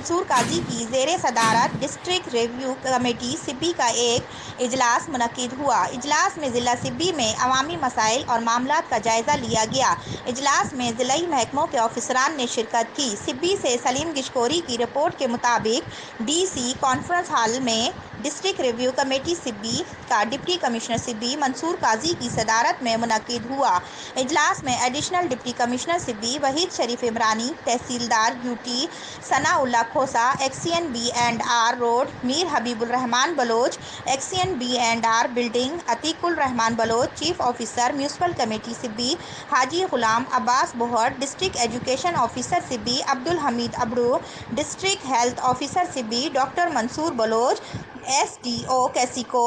منصور قاضی کی زیر صدارت ڈسٹرکٹ ریویو کمیٹی سبی کا ایک اجلاس منعقد ہوا۔ اجلاس میں ضلع سبی میں عوامی مسائل اور معاملات کا جائزہ لیا گیا۔ اجلاس میں ضلعی محکموں کے افسران نے شرکت کی۔ سبی سے سلیم گشکوری کی رپورٹ کے مطابق ڈی سی کانفرنس ہال میں ڈسٹرکٹ ریویو کمیٹی سبی کا ڈپٹی کمشنر سبی منصور قاضی کی صدارت میں منعقد ہوا۔ اجلاس میں additional deputy commissioner Sibi Waheed Sharif Umrani, tehsildar duty Sana Ullah Khosa, XEN B and R road Mir Habib ur Rehman Baloch, XEN B and R building Atiq ur Rehman Baloch, chief officer municipal committee Sibi Haji Ghulam Abbas Bhatt, district education officer Sibi Abdul Hameed Abro, district health officer Sibi doctor Mansoor Baloch, S D O QESCO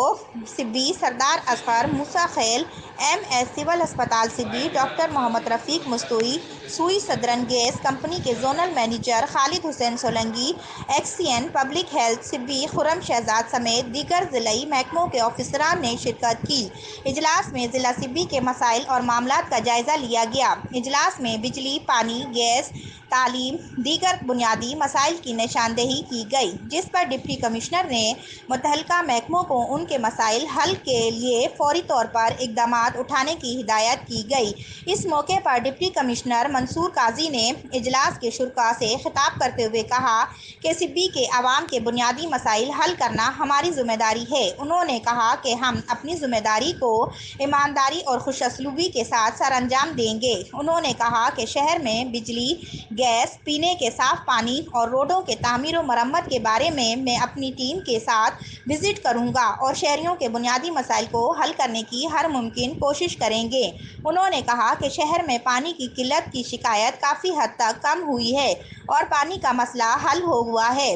Sibi Sardar Asghar Musa Khel, M S civil ہسپتال Sibi doctor محمد رفیق مستوئی، سوئی southern gas company کے zonal manager Khalid Hussain Solangi, XEN public health سبی خرم شہزاد سمیت دیگر ضلعی محکموں کے افسران نے شرکت کی۔ اجلاس میں ضلع سبی کے مسائل اور معاملات کا جائزہ لیا گیا۔ اجلاس میں بجلی، پانی، گیس، تعلیم، دیگر بنیادی مسائل کی نشاندہی کی گئی، جس پر ڈپٹی کمشنر نے متعلقہ محکموں کو ان کے مسائل حل کے لیے فوری طور پر اقدامات اٹھانے کی ہدایت کی گئی۔ اس موقع پر ڈپٹی کمشنر منصور قاضی نے اجلاس کے شرکاء سے خطاب کرتے ہوئے کہا کہ سبی کے عوام کے بنیادی مسائل حل کرنا ہماری ذمہ داری ہے۔ انہوں نے کہا کہ ہم اپنی ذمہ داری کو ایمانداری اور خوش اسلوبی کے ساتھ سر انجام دیں گے۔ انہوں نے کہا کہ شہر میں بجلی، گیس، پینے کے صاف پانی اور روڈوں کے تعمیر و مرمت کے بارے میں اپنی ٹیم کے ساتھ وزٹ کروں گا اور شہریوں کے بنیادی مسائل کو حل کرنے کی ہر ممکن کوشش کریں گے۔ انہوں نے کہا کہ شہر میں پانی کی قلت کی شکایت کافی حد تک کم ہوئی ہے اور پانی کا مسئلہ حل ہو گیا ہے۔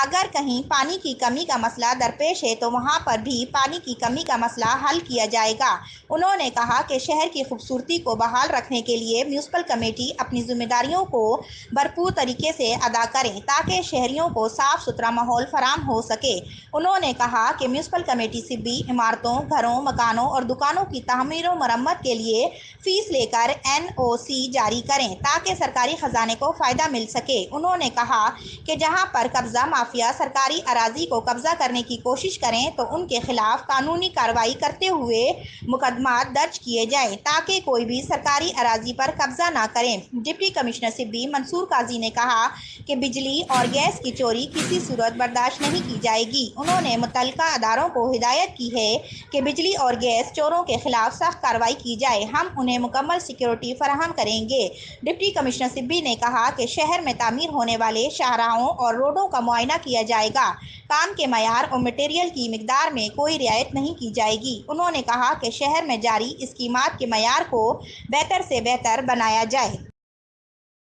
اگر کہیں پانی کی کمی کا مسئلہ درپیش ہے تو وہاں پر بھی پانی کی کمی کا مسئلہ حل کیا جائے گا۔ انہوں نے کہا کہ شہر کی خوبصورتی کو بحال رکھنے کے لیے میونسپل کمیٹی اپنی ذمہ داریوں کو بھرپور طریقے سے ادا کریں تاکہ شہریوں کو صاف ستھرا ماحول فراہم ہو سکے۔ انہوں نے کہا کہ میونسپل کمیٹی سبی عمارتوں، گھروں، مکانوں اور دکانوں کی تعمیر و مرمت کے لیے فیس لے کر این او سی جاری کریں تاکہ سرکاری خزانے کو فائدہ مل سکے۔ انہوں نے کہا کہ جہاں پر قبضہ مافیا سرکاری اراضی کو قبضہ کرنے کی کوشش کریں تو ان کے خلاف قانونی کارروائی کرتے ہوئے مقدمات درج کیے جائیں تاکہ کوئی بھی سرکاری اراضی پر قبضہ نہ کرے۔ ڈپٹی کمشنر سبی منصور قاضی نے کہا کہ بجلی اور گیس کی چوری کسی صورت برداشت نہیں کی جائے گی۔ انہوں نے متعلقہ اداروں کو ہدایت کی ہے کہ بجلی اور گیس چوروں کے خلاف سخت کارروائی کی جائے۔ ہم انہیں مکمل سیکورٹی فراہم کریں گے۔ ڈپٹی کمشنر سبی نے کہا کہ شہر میں تعمیر ہونے والے شاہراہوں اور روڈوں کا معائنہ کیا جائے گا۔ کام کے معیار اور مٹیریل کی مقدار میں کوئی رعایت نہیں کی جائے گی۔ انہوں نے کہا کہ شہر میں جاری اسکیمات کے معیار کو بہتر سے بہتر بنایا جائے۔